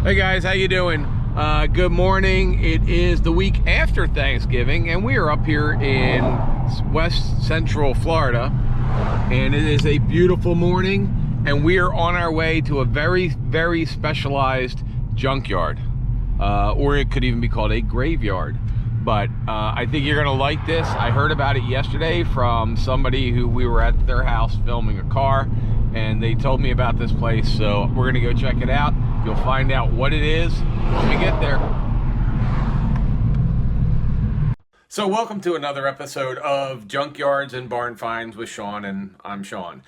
Hey guys, how you doing? Good morning. It is the week after Thanksgiving and we are up here in West Central Florida, and it is a beautiful morning and we are on our way to a very specialized junkyard, or it could even be called a graveyard. But I think you're gonna like this. I heard about it yesterday from somebody who we were at their house filming a car, and they told me about this place, so we're gonna go check it out. You'll find out what it is when we get there. So welcome to another episode of Junkyards and Barn Finds with Sean, and I'm Sean.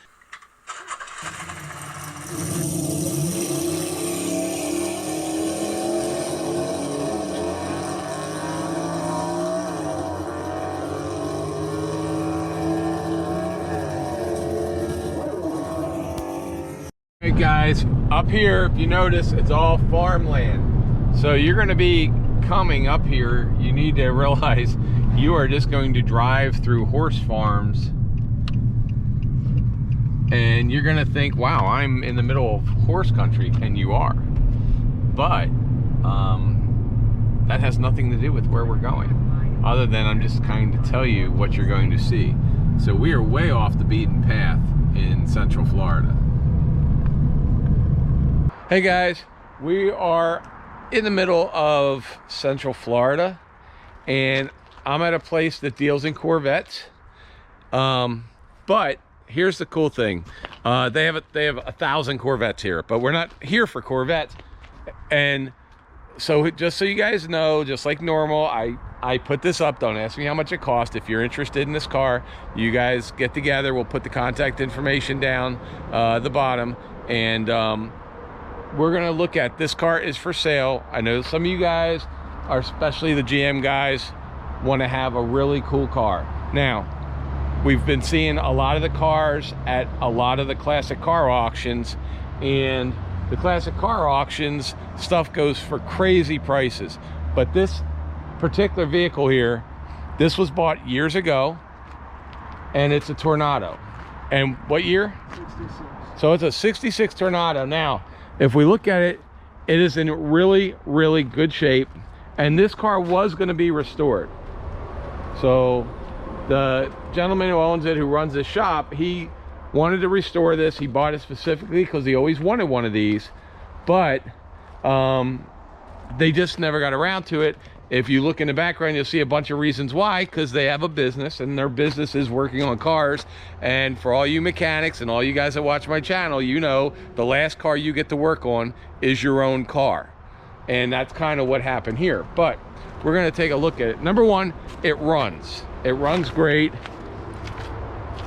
Hey guys, up here, if you notice, it's all farmland. So you're going to be coming up here, you need to realize you are just going to drive through horse farms and you're going to think, wow, I'm in the middle of horse country, and you are. But that has nothing to do with where we're going, other than I'm just kind to tell you what you're going to see. So we are way off the beaten path in Central Florida. Hey guys, we are in the middle of Central Florida and I'm at a place that deals in Corvettes. But here's the cool thing. They have 1,000 Corvettes here, but we're not here for Corvettes. And so just so you guys know, just like normal, I put this up. Don't ask me how much it cost. If you're interested in this car, you guys get together. We'll put the contact information down the bottom, and we're gonna look at this car. Is for sale. I know some of you guys, are especially the GM guys, want to have a really cool car. Now, we've been seeing a lot of the cars at a lot of the classic car auctions, and the classic car auctions stuff goes for crazy prices. But this particular vehicle here, this was bought years ago, and it's a Tornado. And what year? 66. So it's a 66 Tornado. Now, if we look at it, it is in really good shape, and this car was going to be restored. So the gentleman who owns it, who runs this shop, he wanted to restore this. He bought it specifically because he always wanted one of these, but they just never got around to it. If you look in the background, you'll see a bunch of reasons why, because they have a business, and their business is working on cars. And for all you mechanics and all you guys that watch my channel, you know the last car you get to work on is your own car. And that's kind of what happened here. But we're going to take a look at it. Number one, it runs. It runs great.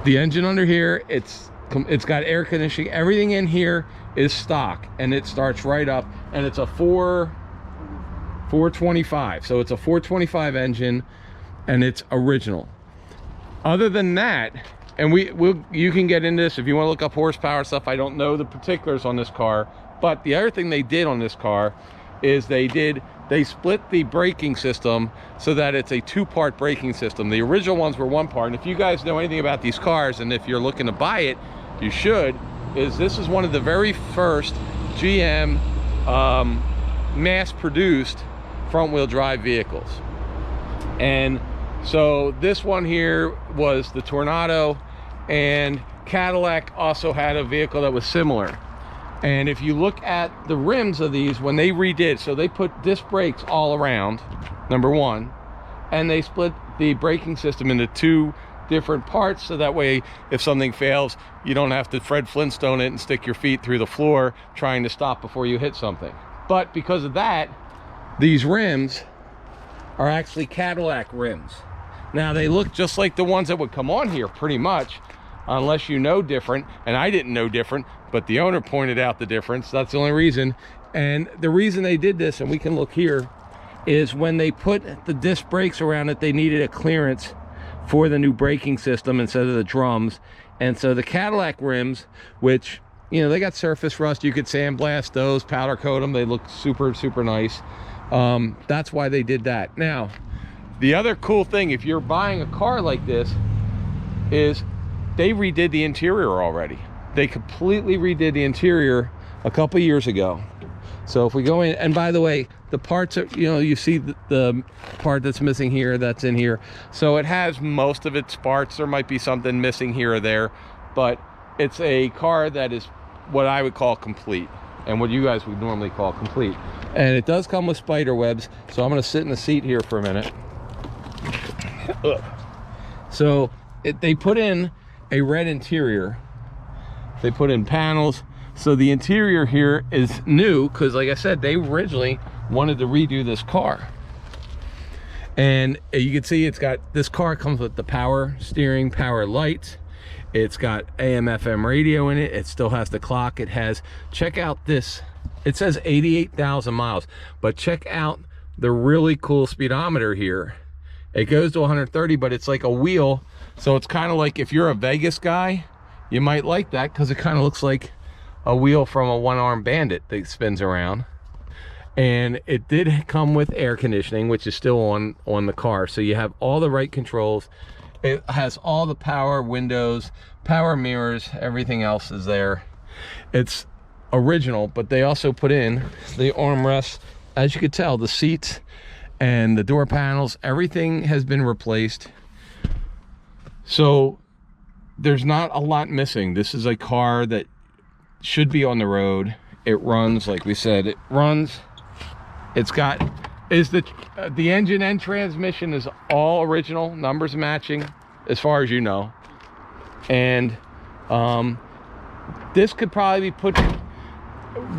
The engine under here, it's got air conditioning. Everything in here is stock, and it starts right up, and it's a 425. So it's a 425 engine, and it's original. Other than that, and you can get into this if you want to look up horsepower stuff. I don't know the particulars on this car, but the other thing they did on this car is they split the braking system so that it's a two-part braking system. The original ones were one part, and if you guys know anything about these cars, and if you're looking to buy it, you should, this is one of the very first GM mass-produced front-wheel drive vehicles. And so this one here was the Tornado, and Cadillac also had a vehicle that was similar. And if you look at the rims of these, when they redid, so they put disc brakes all around, number one, and they split the braking system into two different parts, so that way if something fails, you don't have to Fred Flintstone it and stick your feet through the floor trying to stop before you hit something. But because of that, these rims are actually Cadillac rims. Now, they look just like the ones that would come on here pretty much, unless you know different, and I didn't know different, but the owner pointed out the difference. That's the only reason. And the reason they did this, and we can look here, is when they put the disc brakes around it, they needed a clearance for the new braking system instead of the drums. And so the Cadillac rims, which, you know, they got surface rust, you could sandblast those, powder coat them, they look super nice. That's why they did that. Now, the other cool thing, if you're buying a car like this, is they redid the interior already. They completely redid the interior a couple years ago. So if we go in, and by the way, the parts are, you know, you see the part that's missing here, that's in here. So it has most of its parts. There might be something missing here or there, but it's a car that is what I would call complete, and what you guys would normally call complete. And it does come with spider webs. So I'm gonna sit in the seat here for a minute. So they put in a red interior. They put in panels. So the interior here is new because, like I said, they originally wanted to redo this car. And you can see it's got, this car comes with the power steering, power lights. It's got AM FM radio in it. It still has the clock. It has, check out this, it says 88,000 miles, but check out the really cool speedometer here. It goes to 130, but it's like a wheel. So it's kind of like, if you're a Vegas guy, you might like that because it kind of looks like a wheel from a one-armed bandit that spins around. And it did come with air conditioning, which is still on the car. So you have all the right controls. It has all the power windows, power mirrors, everything else is there. It's original, but they also put in the armrests. As you could tell, the seats and the door panels, everything has been replaced. So there's not a lot missing. This is a car that should be on the road. It runs, like we said, it runs. It's got, the engine and transmission is all original, numbers matching as far as you know. And this could probably be put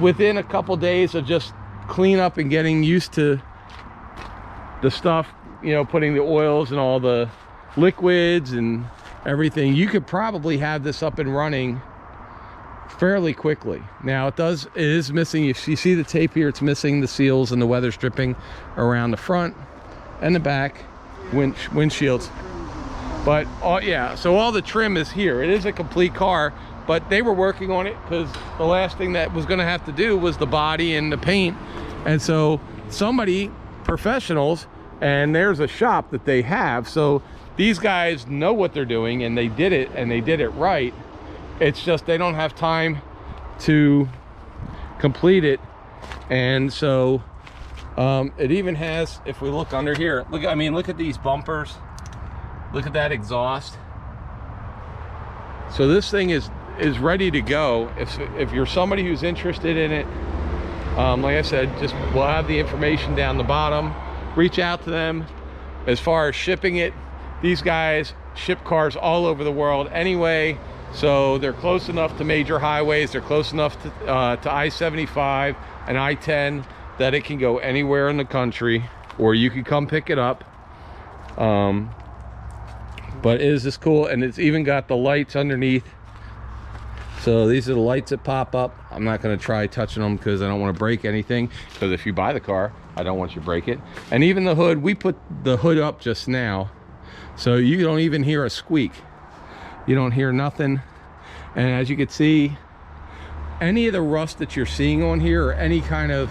within a couple days of just clean up and getting used to the stuff, you know, putting the oils and all the liquids and everything. You could probably have this up and running fairly quickly. Now it is missing, if you see the tape here, it's missing the seals and the weather stripping around the front and the back windshields. But yeah, so all the trim is here. It is a complete car, but they were working on it because the last thing that was going to have to do was the body and the paint. And so somebody, professionals, and there's a shop that they have, so these guys know what they're doing, and they did it, and they did it right. It's just they don't have time to complete it. And so it even has, if we look under here, look, I mean, look at these bumpers, look at that exhaust. So this thing is ready to go. If you're somebody who's interested in it, like I said, just we'll have the information down the bottom. Reach out to them. As far as shipping it, these guys ship cars all over the world anyway. So they're close enough to major highways, they're close enough to I-75 and I-10 that it can go anywhere in the country, or you can come pick it up. But it is just cool, and it's even got the lights underneath. So these are the lights that pop up. I'm not going to try touching them because I don't want to break anything, because if you buy the car, I don't want you to break it. And even the hood, we put the hood up just now, so you don't even hear a squeak. You don't hear nothing. And as you can see, any of the rust that you're seeing on here, or any kind of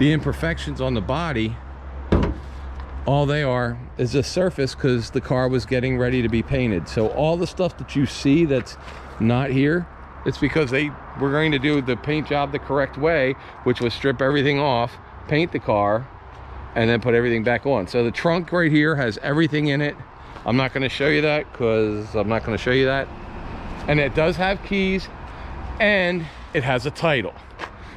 the imperfections on the body, all they are is a surface because the car was getting ready to be painted. So all the stuff that you see that's not here, it's because they were going to do the paint job the correct way, which was strip everything off, paint the car, and then put everything back on. So the trunk right here has everything in it. I'm not going to show you that because I'm not going to show you that. And it does have keys, and it has a title.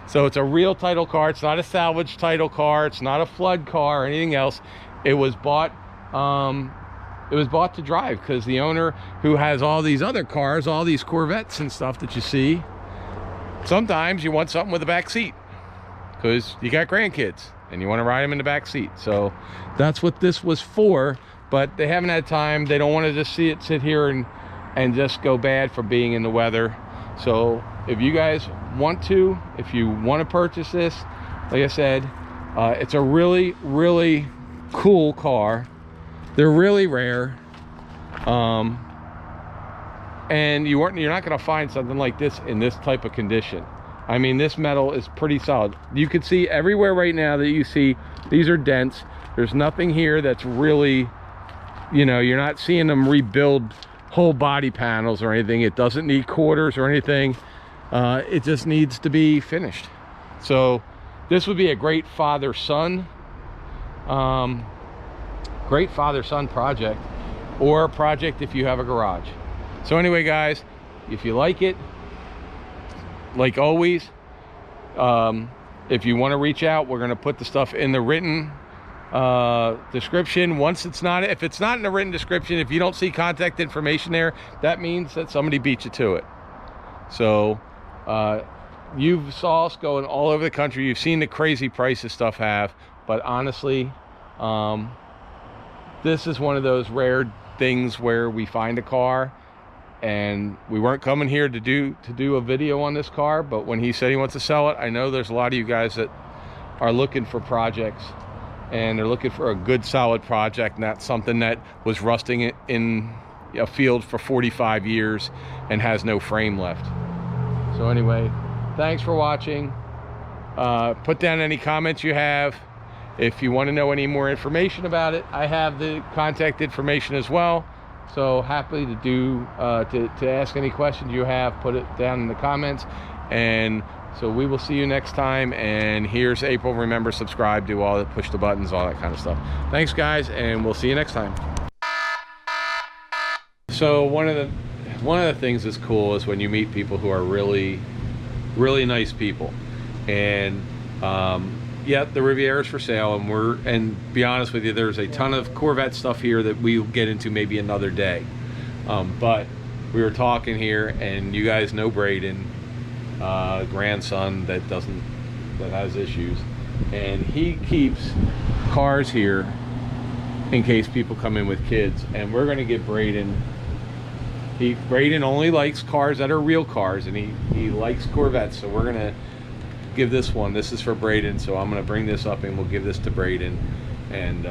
So it's a real title car. It's not a salvage title car. It's not a flood car or anything else. It was bought to drive because the owner, who has all these other cars, all these Corvettes and stuff that you see, sometimes you want something with a back seat because you got grandkids and you want to ride them in the back seat. So that's what this was for. But they haven't had time. They don't want to just see it sit here and just go bad for being in the weather. So if you guys want to, if you want to purchase this, like I said, it's a really, really cool car. They're really rare. And you're not going to find something like this in this type of condition. I mean, this metal is pretty solid. You can see everywhere right now that you see, these are dents. There's nothing here that's really, you know, you're not seeing them rebuild whole body panels or anything. It doesn't need quarters or anything. It just needs to be finished. So this would be a great father-son project, or a project if you have a garage. So anyway, guys, if you like it, like always, if you want to reach out, we're going to put the stuff in the written description. If it's not in the written description, if you don't see contact information there, that means that somebody beat you to it. So you saw us going all over the country. You've seen the crazy prices stuff have, but honestly, this is one of those rare things where we find a car, and we weren't coming here to do a video on this car, but when he said he wants to sell it, I know there's a lot of you guys that are looking for projects, and they're looking for a good solid project, not something that was rusting in a field for 45 years and has no frame left. So anyway, thanks for watching. Put down any comments you have. If you want to know any more information about it, I have the contact information as well. So happy to do to ask any questions you have. Put it down in the comments, and so we will see you next time. And here's April. Remember, subscribe, do all that, push the buttons, all that kind of stuff. Thanks, guys, and we'll see you next time. So one of the things that's cool is when you meet people who are really nice people. And yeah, the Riviera's for sale, and be honest with you, there's a ton of Corvette stuff here that we'll get into maybe another day. But we were talking here, and you guys know Braden, grandson that has issues, and he keeps cars here in case people come in with kids. And we're going to get Braden. Braden only likes cars that are real cars, and he likes Corvettes, so we're gonna give this one. This is for Braden, so I'm gonna bring this up and we'll give this to Braden. And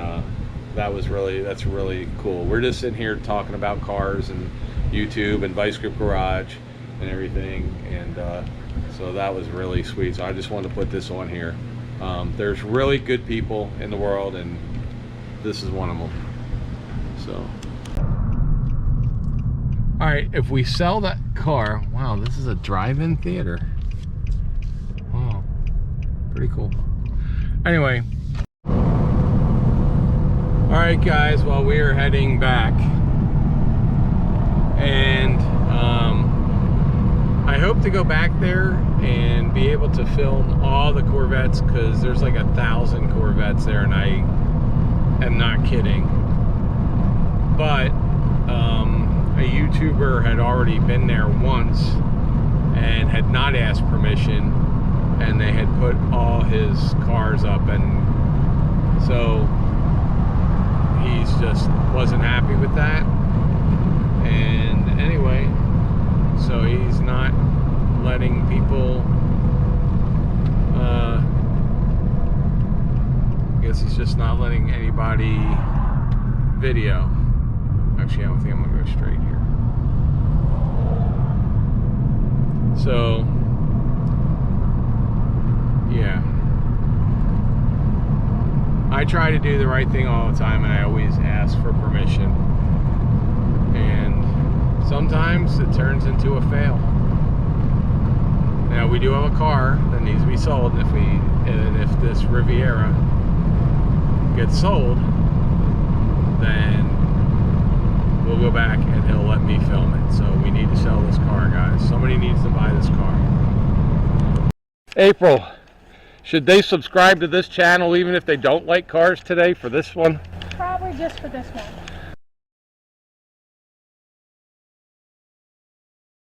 that's really cool. We're just sitting here talking about cars and YouTube and Vice Grip Garage and everything, and so that was really sweet. So I just wanted to put this on here. There's really good people in the world, and this is one of them. So all right, if we sell that car, wow, this is a drive-in theater. Wow, pretty cool. Anyway, all right, guys, well, we are heading back, and I hope to go back there and be able to film all the Corvettes, because there's like 1,000 Corvettes there, and I am not kidding. But a YouTuber had already been there once and had not asked permission, and they had put all his cars up, and so he's just wasn't happy with that. And anyway, so he's not letting people, I guess he's just not letting anybody video. Actually, I don't think I'm gonna go straight here. So, yeah. I try to do the right thing all the time, and I always ask for permission. And sometimes it turns into a fail. Now, we do have a car that needs to be sold, and if this Riviera gets sold, then we'll go back and he'll let me film it. So we need to sell this car, guys. Somebody needs to buy this car. April, should they subscribe to this channel even if they don't like cars today for this one? Probably just for this one.